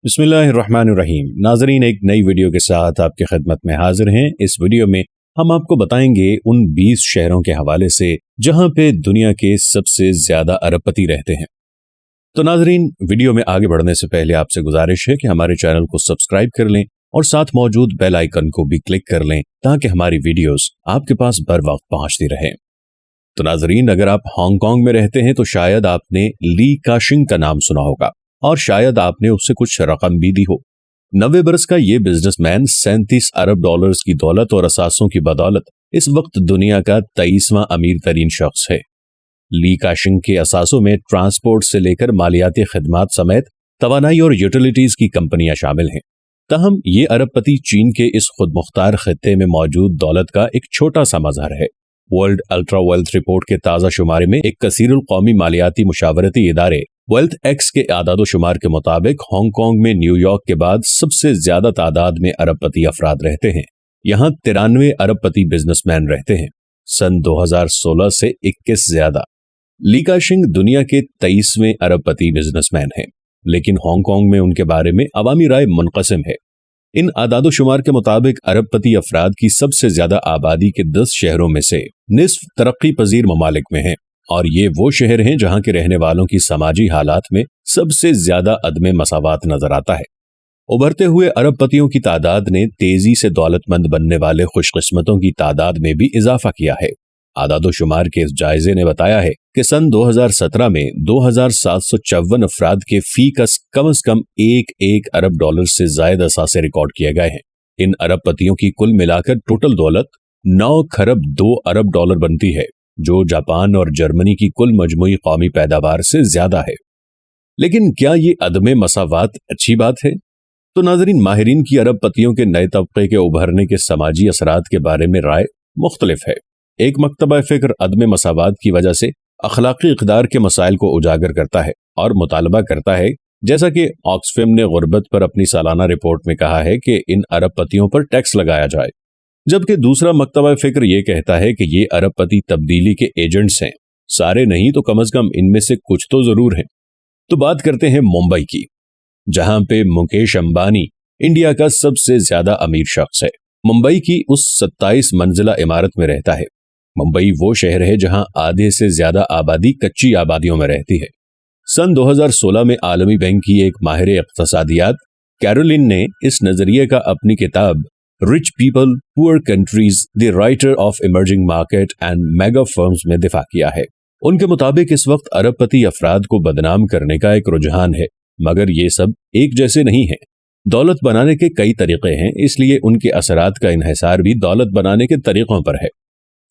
बिस्मिल्लाहिर्रहमानिर्रहीम। नाजरीन, एक नई वीडियो के साथ आपकी खिदमत में हाजिर हैं। इस वीडियो में हम आपको बताएंगे उन 20 शहरों के हवाले से जहां पे दुनिया के सबसे ज्यादा अरबपति रहते हैं। तो नाजरीन, वीडियो में आगे बढ़ने से पहले आपसे गुजारिश है कि हमारे चैनल को सब्सक्राइब कर लें और साथ मौजूद बेल आइकन को भी क्लिक कर लें ताकि हमारी वीडियोस आपके पास बर वक्त पहुंचती रहे। तो नाजरीन, अगर आप हांगकांग में रहते हैं तो शायद आपने ली का-शिंग का नाम सुना होगा और शायद आपने उससे कुछ रकम भी दी हो। 90 बरस का ये बिजनेसमैन 37 अरब डॉलर्स की दौलत और असासों की बदौलत इस वक्त दुनिया का 23वां अमीर तरीन शख्स है। ली का-शिंग के असासों में ट्रांसपोर्ट से लेकर मालियाती खिदमात समेत तवानाई और यूटिलिटीज की कंपनियां शामिल हैं। तहम ये अरबपति चीन के इस खुदमुख्तार खित्ते में मौजूद दौलत का एक छोटा सा मजहर है। वर्ल्ड अल्ट्रा वेल्थ रिपोर्ट के ताज़ा शुमारे में एक कसीरुल कौमी मालियाती मुशावरती इदारे वेल्थ एक्स के आदादो शुमार के मुताबिक हांगकांग में न्यूयॉर्क के बाद सबसे ज्यादा तादाद में अरबपति अफराद रहते हैं। यहाँ 93 अरबपति बिजनेसमैन रहते हैं। सन 2016 से 21 ज्यादा। ली का-शिंग दुनिया के 23वें अरबपति बिजनेसमैन हैं, लेकिन हांगकांग में उनके बारे में अवामी राय मुनक़सिम है। इन आदादो शुमार के मुताबिक अरबपति अफराद की सबसे ज्यादा आबादी के 10 शहरों में से निस्फ तरक्की पजीर ममालिक में हैं, और ये वो शहर हैं जहां के रहने वालों की समाजी हालात में सबसे ज्यादा अदम मसावात नजर आता है। उभरते हुए अरबपतियों की तादाद ने तेजी से दौलतमंद बनने वाले खुशकिस्मतों की तादाद में भी इजाफा किया है। आदादो शुमार के इस जायजे ने बताया है कि सन 2017 में 2754 अफराद के फी कस कम से कम 1 अरब डॉलर से जायद असासे रिकॉर्ड किए गए हैं। इन अरबपतियों की कुल मिलाकर टोटल दौलत 9 खरब 2 अरब डॉलर बनती है, जो जापान और जर्मनी की कुल मजमूई कौमी पैदावार से ज्यादा है। लेकिन क्या ये अदम मसावात अच्छी बात है? तो नाजरीन, माहिरीन की अरबपतियों के नए तबके के उभरने के समाजी असरात के बारे में राय मुख्तलिफ है। एक मकतबा फिक्र अदम मसावात की वजह से अखलाकी इक़दार के मसाइल को उजागर करता है और मुतालबा करता है, जैसा कि ऑक्सफैम ने गुर्बत पर अपनी सालाना रिपोर्ट में कहा है कि इन अरबपतियों पर टैक्स लगाया जाए, जबकि दूसरा मकतबा फिक्र ये कहता है कि ये अरबपति तब्दीली के एजेंट्स हैं। सारे नहीं तो कम से कम इनमें से कुछ तो जरूर हैं। तो बात करते हैं मुंबई की, जहां पे मुकेश अंबानी इंडिया का सबसे ज्यादा अमीर शख्स है। मुंबई की उस 27 मंजिला इमारत में रहता है। मुंबई वो शहर है जहां आधे से ज्यादा आबादी कच्ची आबादियों में रहती है। सन 2016 में आलमी बैंक की एक माहिर इक़्तिसादियात कैरोलिन ने इस नजरिए का अपनी किताब rich people poor countries the writer of emerging market and mega firms में दिफा किया है। उनके मुताबिक इस वक्त अरबपति अफराद को बदनाम करने का एक रुझान है, मगर ये सब एक जैसे नहीं है। दौलत बनाने के कई तरीके हैं, इसलिए उनके असरात का इन्हिसार भी दौलत बनाने के तरीकों पर है।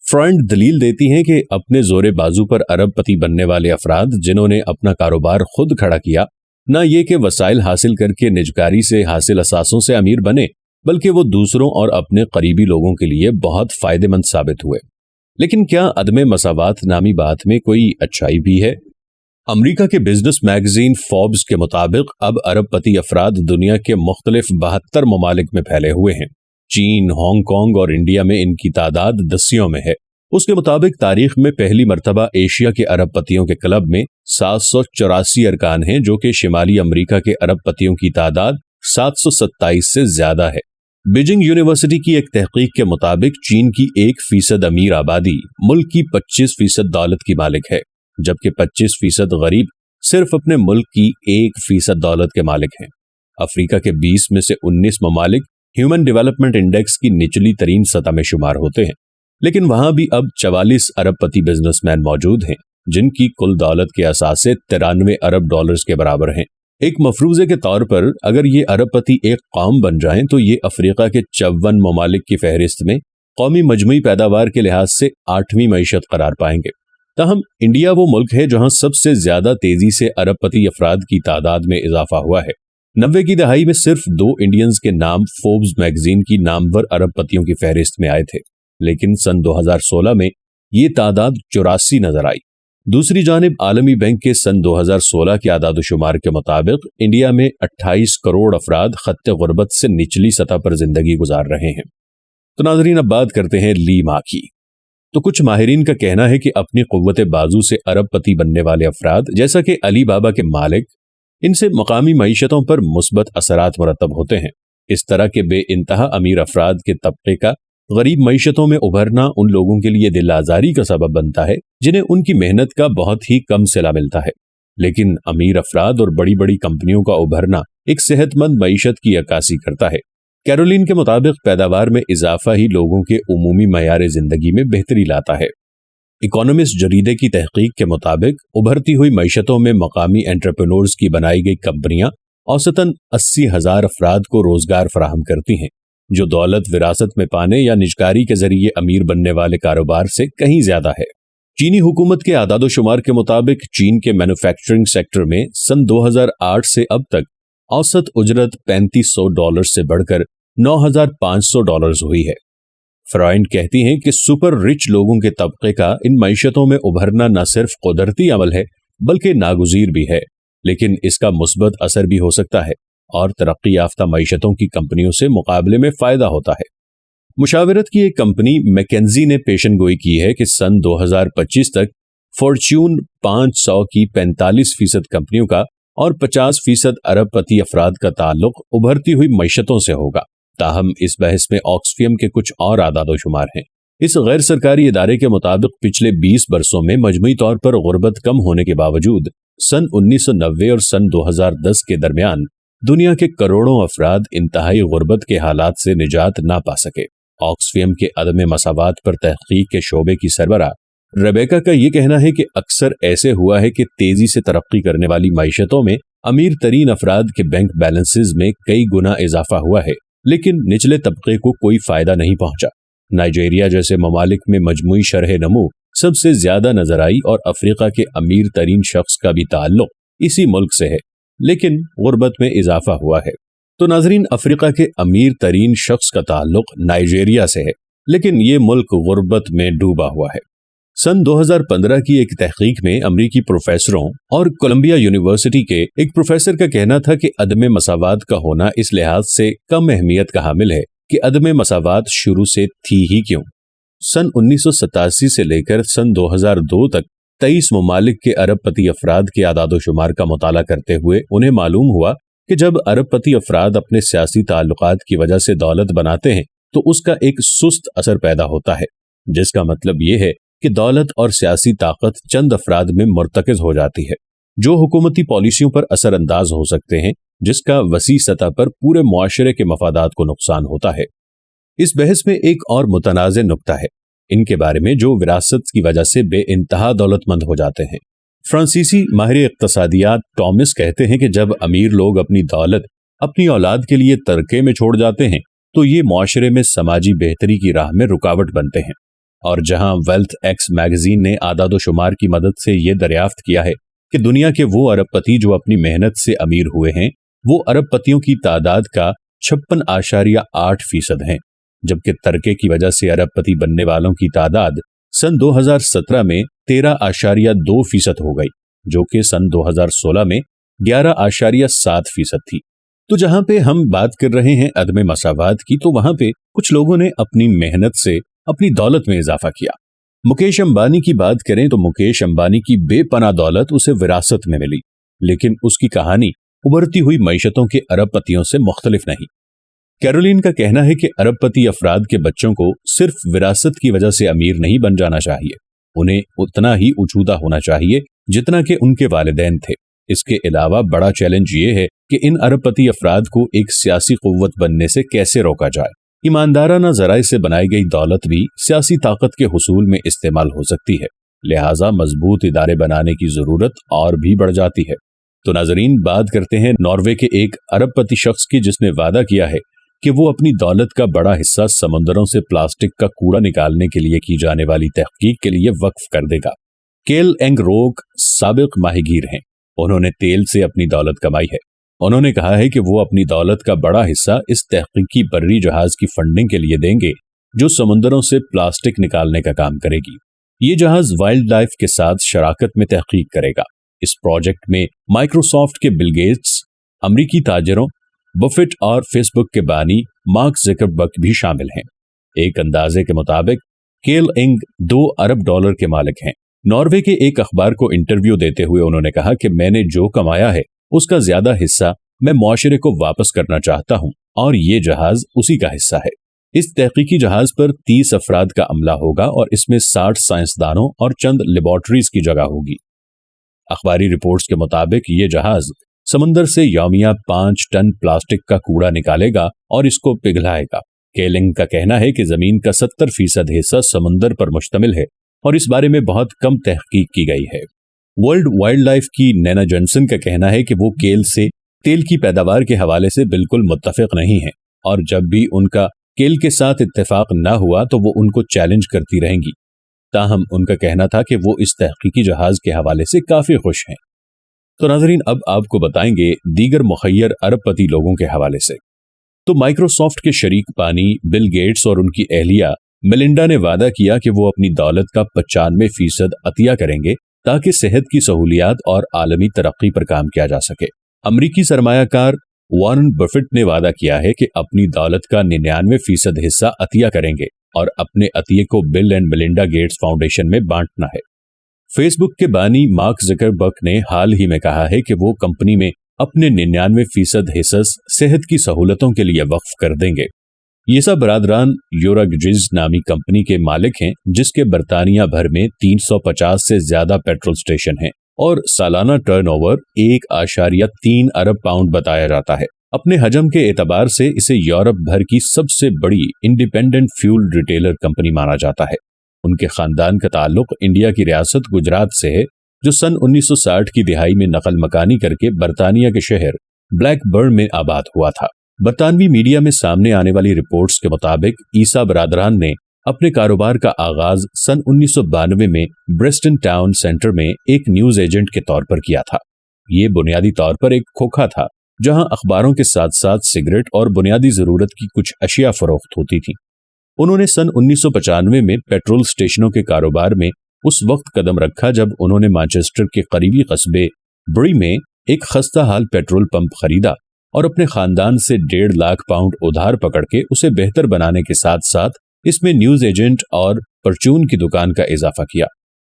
फ्रंट दलील देती हैं कि अपने जोरे बाजू पर अरबपति बनने वाले अफराद जिन्होंने अपना कारोबार खुद खड़ा किया, न ये कि वसाइल हासिल करके निजकारी से हासिल असासों से अमीर बने, बल्कि वो दूसरों और अपने करीबी लोगों के लिए बहुत फायदेमंद साबित हुए। लेकिन क्या अदम मसावात नामी बात में कोई अच्छाई भी है? अमेरिका के बिजनेस मैगजीन फोर्ब्स के मुताबिक अब अरबपति अफराद दुनिया के मुख्तलिफ 72 ममालिक में फैले हुए हैं। चीन, हांगकांग और इंडिया में इनकी तादाद दसियों में है। उसके मुताबिक तारीख में पहली मर्तबा एशिया के अरबपतियों के क्लब में 784 अरकान हैं, जो कि शिमाली अमेरिका के अरबपतियों की तादाद 727 से ज्यादा है। बीजिंग यूनिवर्सिटी की एक तहकीक के मुताबिक चीन की 1% अमीर आबादी मुल्क की 25% दौलत की मालिक है, जबकि 25% गरीब सिर्फ अपने मुल्क की 1% दौलत के मालिक हैं। अफ्रीका के 20 में से 19 ममालिक ह्यूमन डेवलपमेंट इंडेक्स की निचली तरीन सतह में शुमार होते हैं, लेकिन वहां भी अब 44 अरबपति बिजनेसमैन मौजूद हैं, जिनकी कुल दौलत के असासे 93 अरब डॉलर्स के बराबर हैं। एक मफरूजे के तौर पर अगर ये अरबपति एक कौम बन जाएं तो ये अफ्रीका के 54 ममालिक की फहरिस्त में कौमी मजमूई पैदावार के लिहाज से 8वीं मईशत करार पाएंगे। ताहम इंडिया वो मुल्क है जहां सबसे ज्यादा तेजी से अरबपति अफराद की तादाद में इजाफा हुआ है। 90 की दहाई में सिर्फ 2 इंडियंस के नाम फोर्ब्स मैगजीन की नामवर अरबपतियों की फहरिस्त में आए थे, लेकिन सन 2016 में ये तादाद 84 नजर आई। दूसरी जानिब आलमी बैंक के सन 2016 के आदादोशुमार के मुताबिक इंडिया में 28 करोड़ अफराद खत्ते गुर्बत से निचली सतह पर जिंदगी गुजार रहे हैं। तो नाजरीन, अब बात करते हैं ली मा की। तो कुछ माहिरीन का कहना है कि अपनी कुव्वत बाजू से अरबपति बनने वाले अफराद जैसा कि अली बाबा के मालिक, इनसे मकामी मईशतों पर मुस्बत असरात मुरतब होते हैं। इस तरह के बे इंतहा अमीर अफराद के तबके का गरीब मईशतों में उभरना उन लोगों के लिए दिल आजारी का सबब बनता है जिन्हें उनकी मेहनत का बहुत ही कम सिला मिलता है। लेकिन अमीर अफराद और बड़ी बड़ी कंपनियों का उभरना एक सेहतमंद मईशत की अक्कासी करता है। कैरोलिन के मुताबिक पैदावार में इजाफा ही लोगों के उमूमी मयार जिंदगी में बेहतरी लाता है। इकोनॉमिस्ट जरीदे की तहकीक के मुताबिक उभरती हुई मईशतों में मकामी एंटरप्रेन्योर्स की बनाई गई कंपनियां औसतन 80,000 अफराद को रोजगार फराहम करती हैं, जो दौलत विरासत में पाने या निजकारी के जरिए अमीर बनने वाले कारोबार से कहीं ज्यादा है। चीनी हुकूमत के आदादोशुमार के मुताबिक चीन के मैन्युफैक्चरिंग सेक्टर में सन 2008 से अब तक औसत उजरत $3500 से बढ़कर $9,500 हुई है। फ्राइंड कहती हैं कि सुपर रिच लोगों के तबके का इन मईशतों में उभरना न सिर्फ कुदरती अमल है बल्कि नागुज़ीर भी है, लेकिन इसका मुस्बत असर भी हो सकता है और तरक्की याफ्ता मईशतों की कंपनियों से मुकाबले में फायदा होता है। मुशावरत की एक कंपनी मैकेंजी ने पेशन गोई की है कि सन 2025 तक फॉर्च्यून 500 की 45% कंपनियों का और 50% अरबपति अफराद का ताल्लुक उभरती हुई मईशतों से होगा। ताहम इस बहस में ऑक्सफैम के कुछ और आदादोशुमार हैं। इस गैर सरकारी इदारे के मुताबिक पिछले 20 बरसों में मजमूई तौर पर गुर्बत कम होने के बावजूद सन 1990 और सन 2010 के दरमियान दुनिया के करोड़ों अफराद इंतहाई गुर्बत के हालात से निजात ना पा सके। ऑक्सफैम के अदम मसावात पर तहकीक के शोबे की सरबरा रेबेका का ये कहना है कि अक्सर ऐसे हुआ है कि तेजी से तरक्की करने वाली मईशतों में अमीर तरीन अफराद के बैंक बैलेंसेज में कई गुना इजाफा हुआ है, लेकिन निचले तबके को कोई फायदा नहीं पहुंचा। नाइजीरिया जैसे ममालिक में मजमूई शरह नमू सबसे ज्यादा नजर आई और अफ्रीका के अमीर तरीन शख्स का भी ताल्लुक इसी मुल्क से है, लेकिन गुर्बत में इजाफा हुआ है। तो नाजरीन, अफ्रीका के अमीर तरीन शख्स का ताल्लुक नाइजीरिया से है, लेकिन ये मुल्क गुर्बत में डूबा हुआ है। सन 2015 की एक तहकीक में अमरीकी प्रोफेसरों और कोलंबिया यूनिवर्सिटी के एक प्रोफेसर का कहना था कि अदम मसावात का होना इस लिहाज से कम अहमियत का हामिल है कि अदम मसावात शुरू से थी ही क्यों। सन 1987 से लेकर सन 2002 तक 23 ममालिक के अरबपति अफराद के आदादोशुमार का मुताला करते हुए उन्हें मालूम हुआ कि जब अरबपति अफराद अपने सियासी ताल्लुकात की वजह से दौलत बनाते हैं तो उसका एक सुस्त असर पैदा होता है, जिसका मतलब ये है कि दौलत और सियासी ताकत चंद अफराद में मुर्तकज हो जाती है, जो हुकूमती पॉलिसियों पर असरअंदाज हो सकते हैं, जिसका वसी सतह पर पूरे मुआशरे के मफादात को नुकसान होता है। इस बहस में एक और मुतनाज़े नुक्ता है इनके बारे में जो विरासत की वजह से बेइंतहा दौलतमंद हो जाते हैं। फ्रांसीसी माहिर इक्तसादियात टॉमस कहते हैं कि जब अमीर लोग अपनी दौलत अपनी औलाद के लिए तरके में छोड़ जाते हैं तो ये मुआशरे में समाजी बेहतरी की राह में रुकावट बनते हैं। और जहां वेल्थ एक्स मैगजीन ने आदादोशुमार की मदद से ये दरियाफ्त किया है कि दुनिया के वो अरबपति जो अपनी मेहनत से अमीर हुए हैं वो अरबपतियों की तादाद का 56.8% हैं, जबकि तरके की वजह से अरबपति बनने वालों की तादाद सन 2017 में 13.2% हो गई, जो कि सन 2016 में 11.7% थी। तो जहां पे हम बात कर रहे हैं अदम मसावात की, तो वहां पे कुछ लोगों ने अपनी मेहनत से अपनी दौलत में इजाफा किया। मुकेश अंबानी की बात करें तो मुकेश अंबानी की बेपनाह दौलत उसे विरासत में मिली, लेकिन उसकी कहानी उभरती हुई मईशतों के अरबपतियों से मुख्तलिफ नहीं। कैरोलिन का कहना है कि अरबपति अफराद के बच्चों को सिर्फ विरासत की वजह से अमीर नहीं बन जाना चाहिए, उन्हें उतना ही उचूदा होना चाहिए जितना कि उनके वालिदैन थे। इसके अलावा बड़ा चैलेंज ये है कि इन अरबपति अफराद को एक सियासी कुव्वत बनने से कैसे रोका जाए। ईमानदाराना जराए से बनाई गई दौलत भी सियासी ताकत के हुसूल में इस्तेमाल हो सकती है, लिहाजा मजबूत इदारे बनाने की जरूरत और भी बढ़ जाती है। तो नाजरीन, बात करते हैं नॉर्वे के एक अरबपति शख्स की जिसने वादा किया है कि वो अपनी दौलत का बड़ा हिस्सा समंदरों से प्लास्टिक का कूड़ा निकालने के लिए की जाने वाली तहकीक के लिए वक्फ कर देगा। केल एंग रोक साबिक माहीगीर हैं, उन्होंने तेल से अपनी दौलत कमाई है। उन्होंने कहा है कि वो अपनी दौलत का बड़ा हिस्सा इस तहकीकी बर्री जहाज की फंडिंग के लिए देंगे जो समुद्रों से प्लास्टिक निकालने का काम करेगी। ये जहाज वाइल्ड लाइफ के साथ शराकत में तहकीक करेगा। इस प्रोजेक्ट में माइक्रोसॉफ्ट के बिल गेट्स, अमरीकी ताजरों बफेट और फेसबुक के बानी मार्क ज़करबर्ग भी शामिल हैं। एक अंदाजे के मुताबिक केल एंग $2 अरब के मालिक हैं। नॉर्वे के एक अखबार को इंटरव्यू देते हुए उन्होंने कहा कि मैंने जो कमाया है उसका ज्यादा हिस्सा मैं मुआशरे को वापस करना चाहता हूं और ये जहाज उसी का हिस्सा है। इस तहकीकी जहाज पर 30 अफराद का अमला होगा और इसमें 60 साइंसदानों और चंद लेबोरेटरीज की जगह होगी। अखबारी रिपोर्ट्स के मुताबिक ये जहाज समंदर से यौमिया 5 टन प्लास्टिक का कूड़ा निकालेगा और इसको पिघलाएगा। केलिंग का कहना है कि जमीन का 70% हिस्सा समंदर पर मुश्तमिल है और इस बारे में बहुत कम तहकीक की गई है। वर्ल्ड वाइल्ड लाइफ की नैना जॉनसन का कहना है कि वो केल से तेल की पैदावार के हवाले से बिल्कुल मुत्तफिक नहीं है और जब भी उनका केल के साथ इत्तेफाक न हुआ तो वो उनको चैलेंज करती रहेंगी। ताहम उनका कहना था कि वो इस तहकीकी जहाज के हवाले से काफी खुश हैं। तो नाज़रीन, अब आपको बताएंगे दीगर मुखय्यर अरबपति लोगों के हवाले से। तो माइक्रोसॉफ्ट के शरीक पानी बिल गेट्स और उनकी अहलिया मेलिंडा ने वादा किया कि वो अपनी दौलत का 95% अतिया करेंगे ताकि सेहत की सहूलियात और आलमी तरक्की पर काम किया जा सके। अमरीकी सरमायाकार वॉरेन बफेट ने वादा किया है कि अपनी दौलत का 99% हिस्सा अतिया करेंगे और अपने अतिये को bill and Melinda Gates foundation में बांटना है। फेसबुक के बानी मार्क ज़करबर्ग ने हाल ही में कहा है कि वो कंपनी में अपने 99% हिस्सा सेहत की सहूलतों के लिए वक्फ कर देंगे। ये सब बरादरान यूरागजिज नामी कंपनी के मालिक हैं जिसके बरतानिया भर में 350 से ज्यादा पेट्रोल स्टेशन हैं और सालाना टर्नओवर 1.3 अरब पाउंड बताया जाता है। अपने हजम के एतबार से इसे यूरोप भर की सबसे बड़ी इंडिपेंडेंट फ्यूल रिटेलर कंपनी माना जाता है। उनके खानदान का ताल्लुक इंडिया की रियासत गुजरात से है जो सन 1960 की दिहाई में नकल मकानी करके बरतानिया के शहर ब्लैकबर्न में आबाद हुआ था। बरतानवी मीडिया में सामने आने वाली रिपोर्ट्स के मुताबिक ईसा बरादरान ने अपने कारोबार का आगाज सन 1992 में ब्रिस्टन टाउन सेंटर में एक न्यूज एजेंट के तौर पर किया था। ये बुनियादी तौर पर एक खोखा था जहां अखबारों के साथ साथ सिगरेट और बुनियादी जरूरत की कुछ अशिया फरोख्त होती थी। उन्होंने सन 1995 में पेट्रोल स्टेशनों के कारोबार में उस वक्त कदम रखा जब उन्होंने मैनचेस्टर के करीबी कस्बे ब्री में एक खस्ता हाल पेट्रोल पंप खरीदा और अपने खानदान से 1.5 लाख पाउंड उधार पकड़ के उसे बेहतर बनाने के साथ साथ इसमें न्यूज एजेंट और परचून की दुकान का इजाफा किया।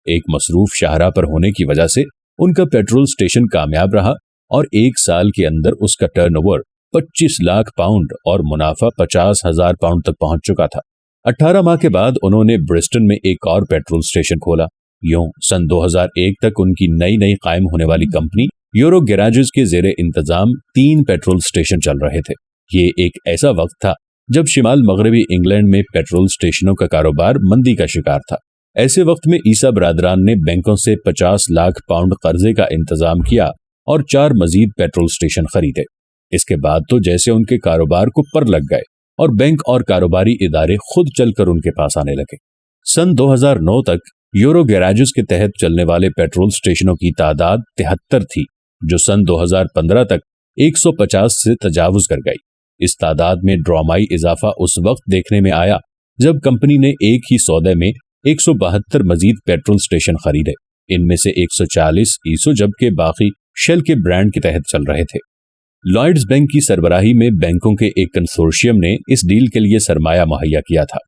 एक मसरूफ शाहराह पर होने की वजह से उनका पेट्रोल स्टेशन कामयाब रहा और एक साल के अंदर उसका टर्नओवर 25 लाख पाउंड और मुनाफा 50,000 पाउंड तक पहुंच चुका था। 18 माह के बाद उन्होंने ब्रिस्टन में एक और पेट्रोल स्टेशन खोला। यूं सन 2001 तक उनकी नई कायम होने वाली कंपनी यूरो गैराजेस के जेरे इंतजाम 3 पेट्रोल स्टेशन चल रहे थे। ये एक ऐसा वक्त था जब शिमाल मगरबी इंग्लैंड में पेट्रोल स्टेशनों का कारोबार मंदी का शिकार था। ऐसे वक्त में ईसा बरादरान ने बैंकों से 50 लाख पाउंड कर्जे का इंतजाम किया और 4 मजीद पेट्रोल स्टेशन खरीदे। इसके बाद तो जैसे उनके कारोबार को पर लग गए और बैंक और कारोबारी इदारे खुद चलकर उनके पास आने लगे। सन 2009 तक यूरो गैराजेस के तहत चलने वाले पेट्रोल स्टेशनों की तादाद 73 थी जो सन 2015 तक 150 से तजावुज कर गई। इस तादाद में ड्रामाई इजाफा उस वक्त देखने में आया जब कंपनी ने एक ही सौदे में 172 मजीद पेट्रोल स्टेशन खरीदे। इनमें से 140 ईसो जबकि बाकी शेल के ब्रांड के तहत चल रहे थे। लॉयड्स बैंक की सरबराही में बैंकों के एक कंसोर्शियम ने इस डील के लिए सरमाया मुहैया किया था।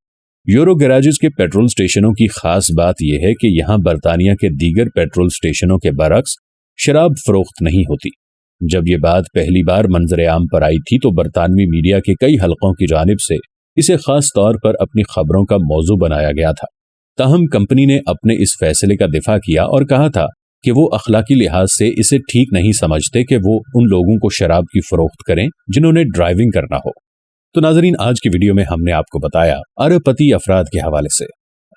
यूरो गैराजेस के पेट्रोल स्टेशनों की खास बात यह है कि यहाँ बरतानिया के दीगर पेट्रोल स्टेशनों के बरक्स शराब फरोख्त नहीं होती। जब ये बात पहली बार मंजर आम पर आई थी तो बरतानवी मीडिया के कई हलकों की जानिब से इसे खास तौर पर अपनी खबरों का मौजू बनाया गया था। ताहम कंपनी ने अपने इस फैसले का दिफा किया और कहा था कि वो अखलाकी लिहाज से इसे ठीक नहीं समझते कि वो उन लोगों को शराब की फरोख्त करें जिन्होंने ड्राइविंग करना हो। तो नाजरीन, आज की वीडियो में हमने आपको बताया अरबपति अफराद के हवाले से।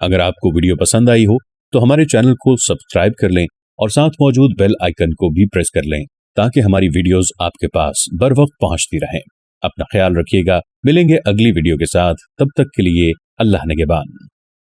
अगर आपको वीडियो पसंद आई हो तो हमारे चैनल को सब्सक्राइब कर लें और साथ मौजूद बेल आइकन को भी प्रेस कर लें ताकि हमारी वीडियोस आपके पास बर वक्त पहुंचती रहें। अपना ख्याल रखिएगा, मिलेंगे अगली वीडियो के साथ, तब तक के लिए अल्लाह निगहबान।